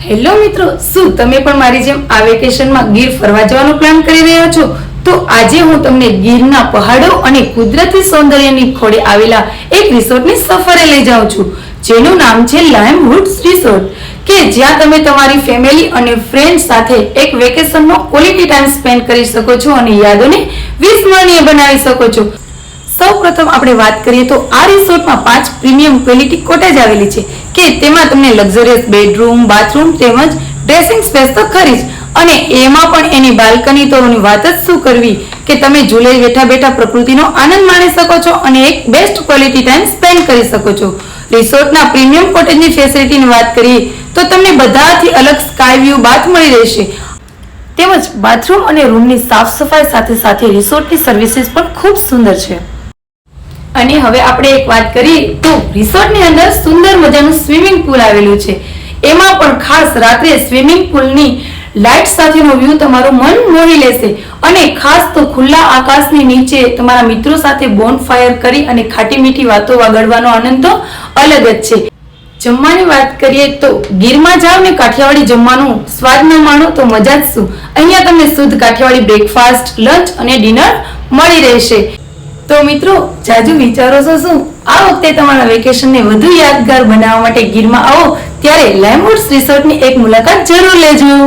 Hello મિત્રો, શું તમે પણ મારી જેમ આ વેકેશનમાં ગીર ફરવા જવાનો પ્લાન કરી રહ્યા છો? તો આજે હું તમને ગીરના પહાડો અને કુદરતી સૌંદર્યની ખોળે આવેલા એક રિસોર્ટની સફરે લઈ જાઉં છું, જેનું નામ છે લાયમ વુડ્સ રિસોર્ટ, કે જ્યાં તમે તમારી ફેમિલી અને ફ્રેન્ડ સાથે એક વેકેશનનો ક્વોલિટી ટાઈમ સ્પેન્ડ કરી શકો છો અને યાદોને વિસ્મરણીય બનાવી શકો છો. સૌપ્રથમ આપણે વાત કરીએ તો આ રિસોર્ટમાં 5 પ્રીમિયમ ક્વોલિટી કોટેજ આવેલી છે કે તેમાં તમને લક્ઝરિયસ બેડરૂમ, બાથરૂમ તેમજ ડ્રેસિંગ સ્પેસ તો ખરી જ, અને એમાં પણ એની બાલ્કની તોની વાત જ શું કરવી કે તમે ઝૂલે બેઠા બેઠા પ્રકૃતિનો આનંદ માણી શકો છો અને એક બેસ્ટ ક્વોલિટી ટાઈમ સ્પેન્ડ કરી શકો છો. રિસોર્ટના પ્રીમિયમ કોટેજની ફેસિલિટીની વાત કરીએ તો તમને બધાથી અલગ સ્કાય વ્યૂ બાથ મળી રહેશે, તેમજ બાથરૂમ અને રૂમની સાફ સફાઈ સાથે સાથે રિસોર્ટની સર્વિસીસ પણ ખૂબ સુંદર છે. અને હવે આપણે એક વાત કરીએ તો રિસોર્ટની અંદર સુંદર મજાનું સ્વિમિંગ પુલ આવેલું છે. એમાં પણ ખાસ રાત્રે સ્વિમિંગ પુલની લાઇટ સાથેનો વ્યૂ તમારું મન મોહી લેશે, અને ખાસ તો ખુલ્લા આકાશની નીચે તમારા મિત્રો સાથે બોનફાયર કરી અને ખાટી મીઠી વાતો વાગડવાનો આનંદ તો અલગ જ છે. જમવાની વાત કરીએ તો ગીરમાં જાવ ને કાઠિયાવાડી જમવાનું સ્વાદ ન માણો તો મજા જ શું. અહીંયા તમને શુદ્ધ કાઠિયાવાડી બ્રેકફાસ્ટ, લંચ અને ડિનર મળી રહેશે. તો મિત્રો, જાજુ વિચારો છો શું? આ વખતે તમારા વેકેશનને વધુ યાદગાર બનાવવા માટે ગીરમાં આવો ત્યારે લાયમ વુડ્સ રિસોર્ટની એક મુલાકાત જરૂર લેજો.